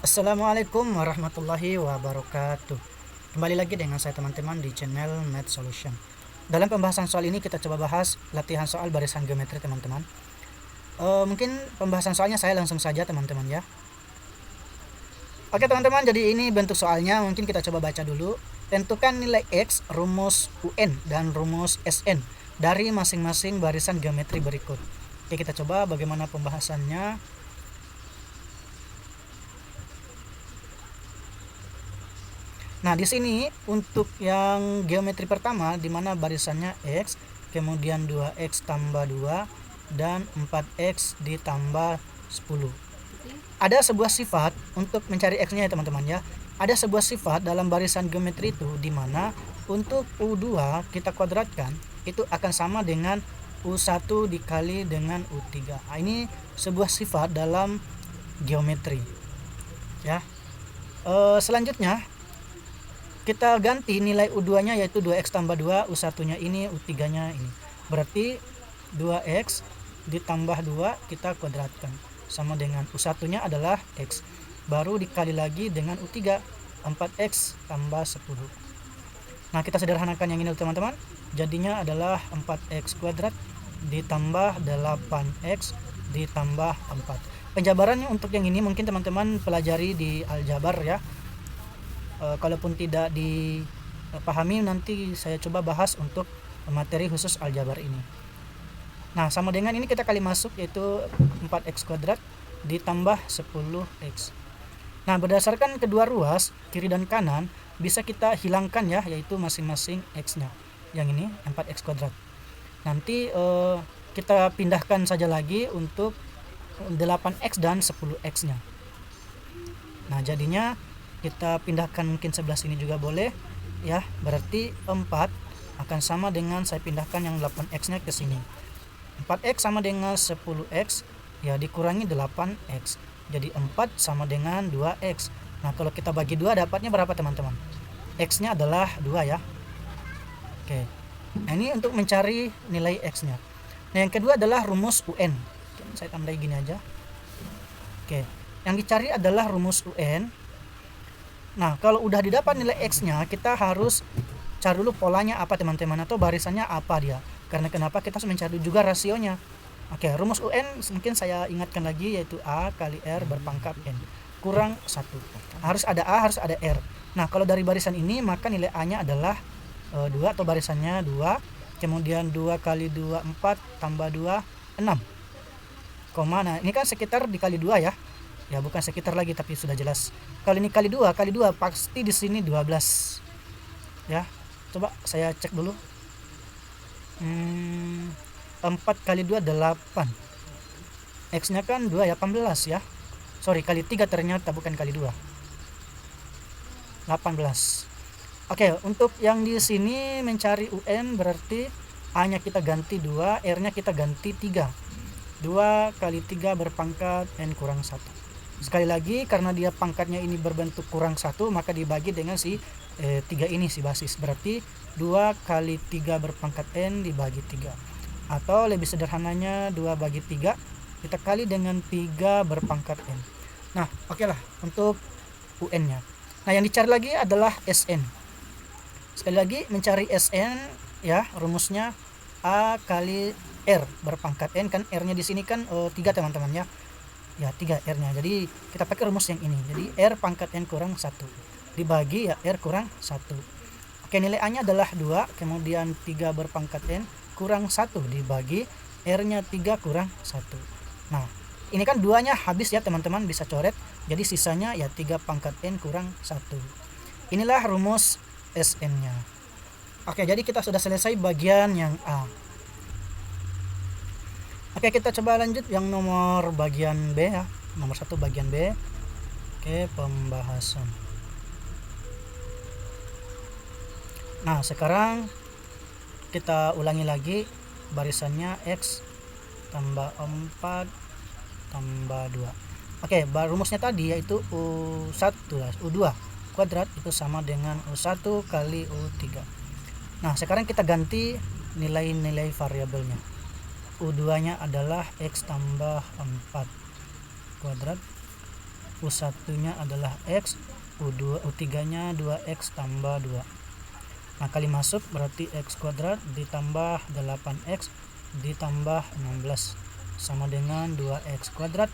Assalamualaikum warahmatullahi wabarakatuh. Kembali lagi dengan saya teman-teman di channel Math Solution. Dalam pembahasan soal ini kita coba bahas latihan soal barisan geometri teman-teman. Mungkin pembahasan soalnya saya langsung saja teman-teman ya. Oke teman-teman, jadi ini bentuk soalnya. Mungkin kita coba baca dulu. Tentukan nilai X, rumus UN dan rumus SN dari masing-masing barisan geometri berikut. Oke, kita coba bagaimana pembahasannya. Nah, di sini untuk yang geometri pertama di mana barisannya X, kemudian 2X tambah 2 dan 4X ditambah 10. Ada sebuah sifat untuk mencari X-nya ya teman-teman ya. Ada sebuah sifat dalam barisan geometri itu di mana untuk U2 kita kuadratkan itu akan sama dengan U1 dikali dengan U3. Nah, ini sebuah sifat dalam geometri ya. Selanjutnya kita ganti nilai U2 nya yaitu 2X tambah 2, U1 nya ini, U3 nya ini. Berarti 2X ditambah 2 kita kuadratkan sama dengan U1 nya adalah X, baru dikali lagi dengan U3, 4X tambah 10. Nah, kita sederhanakan yang ini teman-teman. Jadinya adalah 4X kuadrat ditambah 8X ditambah 4. Penjabarannya untuk yang ini mungkin teman-teman pelajari di aljabar ya. Kalaupun tidak dipahami, nanti saya coba bahas untuk materi khusus aljabar ini. Nah, sama dengan ini kita kali masuk yaitu 4X kuadrat ditambah 10X. Nah, berdasarkan kedua ruas kiri dan kanan bisa kita hilangkan ya, yaitu masing-masing X nya. Yang ini 4X kuadrat. Nanti kita pindahkan saja lagi untuk 8X dan 10X nya. Nah, jadinya kita pindahkan mungkin sebelah sini juga boleh ya. Berarti 4 akan sama dengan saya pindahkan yang 8X nya ke sini. 4X sama dengan 10X ya, dikurangi 8X. Jadi 4 sama dengan 2X. Nah, kalau kita bagi 2 dapatnya berapa teman-teman? X nya adalah 2 ya. Oke. Nah, ini untuk mencari nilai X nya. Nah, yang kedua adalah rumus UN. Saya tandai gini aja. Oke. Yang dicari adalah rumus UN. Nah, kalau udah didapat nilai X-nya, kita harus cari dulu polanya apa teman-teman, atau barisannya apa dia. Karena kenapa kita harus mencari juga rasionya. Oke, rumus UN mungkin saya ingatkan lagi yaitu A kali R berpangkat N kurang 1. Harus ada A, harus ada R. Nah, kalau dari barisan ini maka nilai A-nya adalah 2 atau barisannya 2. Kemudian 2 kali 2 4 tambah 2 6. Nah, ini kan sekitar dikali 2 ya. Ya, bukan sekitar lagi tapi sudah jelas. Kalau ini kali 2 pasti di sini 12. Ya. Coba saya cek dulu. 4 kali 2 8. X-nya kan 2 ya, 18 ya. Sorry, kali 3 ternyata bukan kali 2. 18. Oke, untuk yang di sini mencari UN berarti A-nya kita ganti 2, R-nya kita ganti 3. 2 kali 3 berpangkat N kurang 1. Sekali lagi, karena dia pangkatnya ini berbentuk kurang 1, maka dibagi dengan si 3 ini, si basis. Berarti 2 kali 3 berpangkat N dibagi 3. Atau lebih sederhananya 2 bagi 3 kita kali dengan 3 berpangkat N. Nah, oke lah untuk UN nya. Nah, yang dicari lagi adalah SN. Sekali lagi mencari SN ya, rumusnya A kali R berpangkat N. Kan R nya di sini kan 3 teman-teman ya. Ya, 3 R nya. Jadi kita pakai rumus yang ini. Jadi R pangkat N kurang 1 dibagi ya R kurang 1. Oke, nilai A nya adalah 2. Kemudian 3 berpangkat N kurang 1 dibagi R nya 3 kurang 1. Nah, ini kan 2 nya habis ya teman-teman, bisa coret. Jadi sisanya ya 3 pangkat N kurang 1. Inilah rumus SN nya. Oke, jadi kita sudah selesai bagian yang A. Oke, kita coba lanjut yang nomor bagian B ya. Nomor 1 bagian B. Oke, pembahasan. Nah, sekarang kita ulangi lagi barisannya X tambah 4 tambah 2. Oke, rumusnya tadi yaitu U2 kuadrat itu sama dengan U1 kali U3. Nah, sekarang kita ganti nilai-nilai variabelnya. U2 nya adalah X tambah 4 kuadrat, U1 nya adalah X, U3 nya 2X tambah 2. Nah kali masuk berarti X kuadrat ditambah 8X ditambah 16 sama dengan 2X kuadrat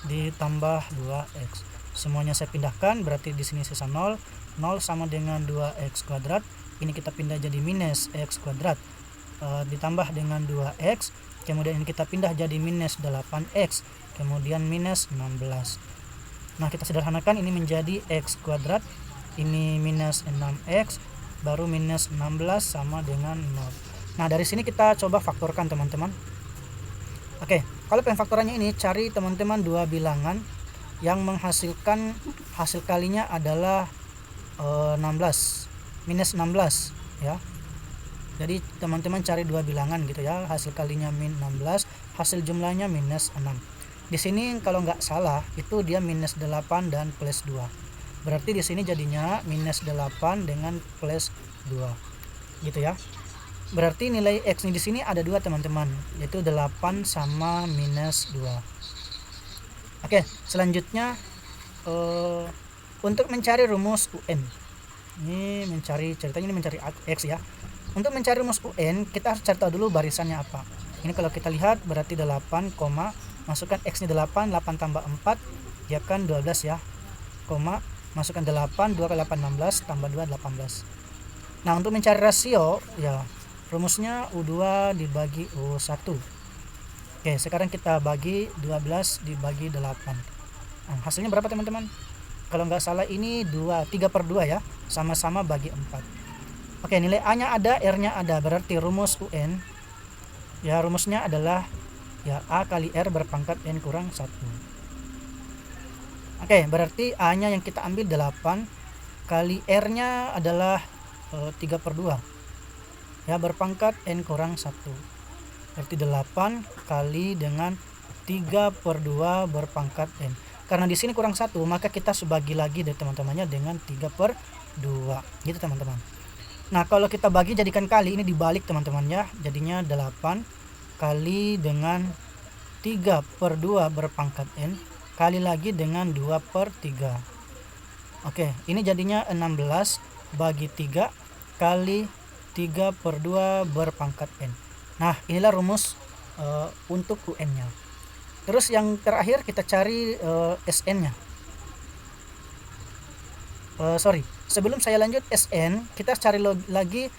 ditambah 2X. Semuanya saya pindahkan, berarti di sini sisa 0. 0 sama dengan 2X kuadrat. Ini kita pindah jadi minus X kuadrat ditambah dengan 2X. Kemudian ini kita pindah jadi minus 8X. Kemudian minus 16. Nah kita sederhanakan, ini menjadi X kuadrat. Ini minus 6X. Baru minus 16 sama dengan 0. Nah dari sini kita coba faktorkan teman-teman. Oke, kalau pemfaktorannya ini cari teman-teman dua bilangan yang menghasilkan hasil kalinya adalah 16 minus 16 ya. Jadi teman-teman cari dua bilangan gitu ya, hasil kalinya min 16, hasil jumlahnya minus 6. Di sini kalau nggak salah itu dia minus 8 dan plus 2. Berarti di sini jadinya minus 8 dengan plus 2 gitu ya. Berarti nilai X ini di sini ada dua teman-teman, yaitu 8 sama minus 2. Oke, selanjutnya untuk mencari rumus UN. Ini ceritanya mencari X ya. Untuk mencari rumus UN, kita harus cari tahu dulu barisannya apa. Ini kalau kita lihat berarti 8, masukkan X nya 8 tambah 4, ya kan 12 ya. Masukkan 8, 2 kali 8 16, tambah 2 18. Nah, untuk mencari rasio ya, rumusnya U2 dibagi U1. Oke, sekarang kita bagi 12 dibagi 8. Nah, hasilnya berapa teman-teman? Kalau nggak salah ini 3/2 ya, sama-sama bagi 4. Oke, nilai A nya ada, R nya ada, berarti rumus UN ya, rumusnya adalah ya A kali R berpangkat N kurang 1. Oke, berarti A nya yang kita ambil 8 kali R nya adalah 3/2 ya, berpangkat N kurang 1. Berarti 8 kali dengan 3/2 berpangkat N. Karena di sini kurang 1, maka kita bagi lagi deh teman-temannya dengan 3/2 gitu teman-teman. Nah kalau kita bagi jadikan kali, ini dibalik teman-teman ya, jadinya 8 kali dengan 3/2 berpangkat N kali lagi dengan 2/3. Oke, ini jadinya 16 bagi 3 kali 3/2 berpangkat N. Nah inilah rumus untuk UN nya. Terus yang terakhir kita cari SN nya. Sebelum saya lanjut SN, kita cari lagi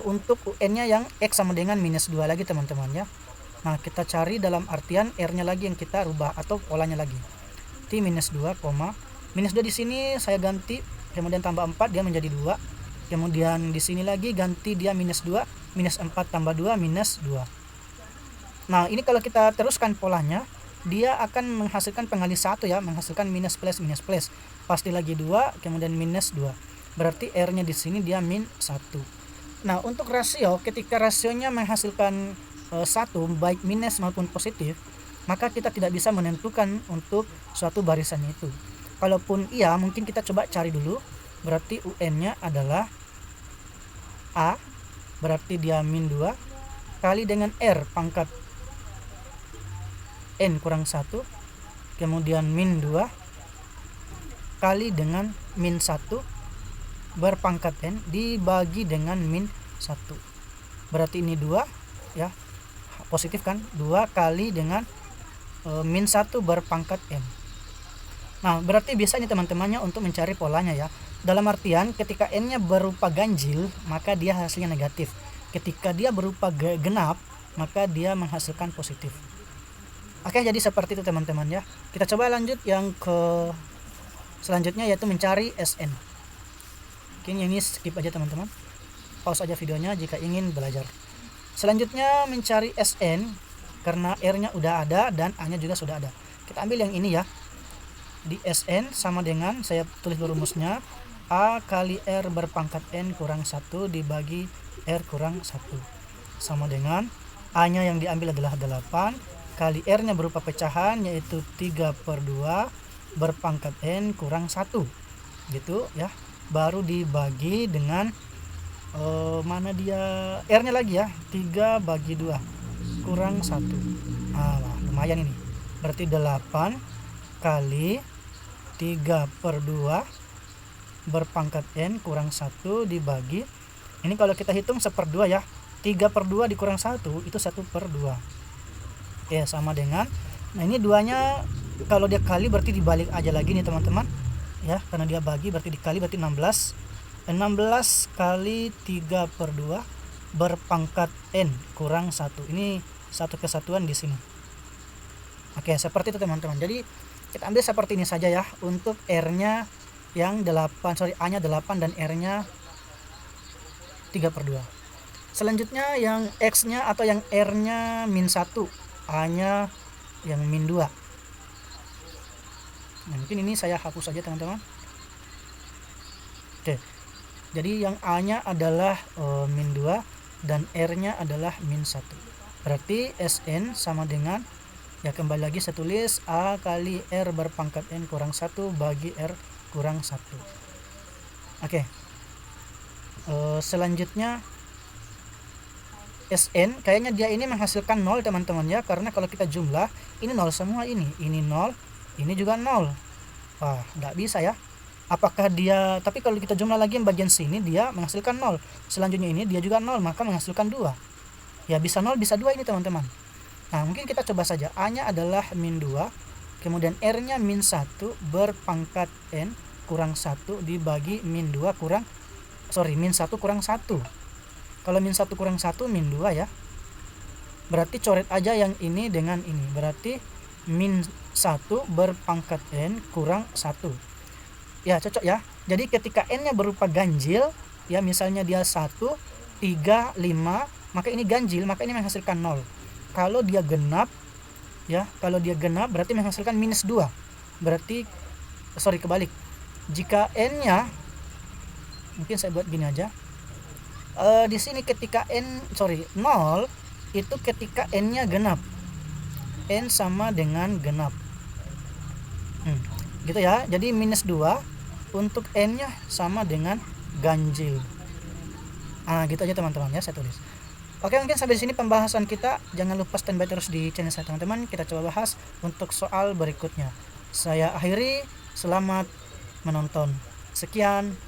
untuk UN nya yang X sama dengan minus 2 lagi teman-teman ya. Nah kita cari dalam artian R nya lagi yang kita rubah atau polanya lagi. T minus 2, minus 2 di sini saya ganti, kemudian tambah 4 dia menjadi 2. Kemudian di sini lagi ganti dia minus 2, minus 4 tambah 2 minus 2. Nah ini kalau kita teruskan polanya, dia akan menghasilkan pengali 1 ya, menghasilkan minus plus, pasti lagi 2, kemudian minus 2. Berarti R nya di sini dia min 1. Nah untuk rasio, ketika rasionya menghasilkan 1 baik minus maupun positif, maka kita tidak bisa menentukan untuk suatu barisan itu. Kalaupun iya, mungkin kita coba cari dulu. Berarti UN nya adalah A, berarti dia min 2 kali dengan R pangkat N kurang 1, kemudian min 2 kali dengan min 1 berpangkat N dibagi dengan min 1. Berarti ini 2 ya, positif kan, 2 kali dengan min 1 berpangkat N. Nah berarti biasanya teman-temannya untuk mencari polanya ya, dalam artian ketika N nya berupa ganjil maka dia hasilnya negatif, ketika dia berupa genap maka dia menghasilkan positif. Oke, jadi seperti itu teman-teman ya. Kita coba lanjut yang ke selanjutnya, yaitu mencari SN. Mungkin ini skip aja teman-teman, pause aja videonya jika ingin belajar. Selanjutnya mencari SN, karena R nya udah ada dan A nya juga sudah ada. Kita ambil yang ini ya. Di SN sama dengan, saya tulis rumusnya, A kali R berpangkat N kurang 1 dibagi R kurang 1 sama dengan A nya yang diambil adalah 8 kali R nya berupa pecahan, yaitu 3/2 berpangkat N kurang 1 gitu ya, baru dibagi dengan mana dia R nya lagi ya, 3/2 kurang 1. Lumayan ini, berarti 8 kali 3/2 berpangkat n kurang 1 dibagi, ini kalau kita hitung 1/2 ya, 3/2 dikurang 1 itu 1/2. Oke, sama dengan, nah ini duanya kalau dia kali berarti dibalik aja lagi nih teman-teman ya, karena dia bagi berarti dikali, berarti 16 kali 3/2 berpangkat n kurang 1. Ini satu kesatuan di sini. Oke, seperti itu teman-teman. Jadi kita ambil seperti ini saja ya untuk R-nya yang A-nya 8 dan R-nya 3/2. Selanjutnya yang X-nya atau yang R-nya -1, A-nya yang -2. Nah, mungkin ini saya hapus saja teman-teman. Oke. Jadi yang A-nya adalah -2 dan R-nya adalah -1. Berarti Sn sama dengan, ya kembali lagi saya tulis A kali R berpangkat n kurang 1 bagi R kurang 1. Oke. Selanjutnya Sn kayaknya dia ini menghasilkan 0 teman-teman ya, karena kalau kita jumlah ini 0 semua, ini 0, ini juga 0. Wah, nggak bisa ya. Apakah dia, tapi kalau kita jumlah lagi yang bagian sini dia menghasilkan 0. Selanjutnya ini dia juga 0, maka menghasilkan 2. Ya bisa 0 bisa 2 ini teman-teman. Nah, mungkin kita coba saja. A-nya adalah -2, kemudian R-nya -1 berpangkat n kurang 1 dibagi -1 kurang 1. Kalau -1 kurang 1 -2 ya. Berarti coret aja yang ini dengan ini. Berarti -1 berpangkat n kurang 1. Ya, cocok ya. Jadi ketika n-nya berupa ganjil, ya misalnya dia 1, 3, 5, maka ini ganjil, maka ini menghasilkan 0. Kalau dia genap ya, kalau dia genap berarti menghasilkan -2. Berarti kebalik. Jika n-nya, mungkin saya buat gini aja. Di sini ketika 0 itu ketika n-nya genap. N sama dengan genap. Gitu ya. Jadi -2 untuk n-nya sama dengan ganjil. Gitu aja teman-teman ya, saya tulis. Oke, mungkin sampai di sini pembahasan kita. Jangan lupa standby terus di channel saya teman-teman. Kita coba bahas untuk soal berikutnya. Saya akhiri, selamat menonton. Sekian.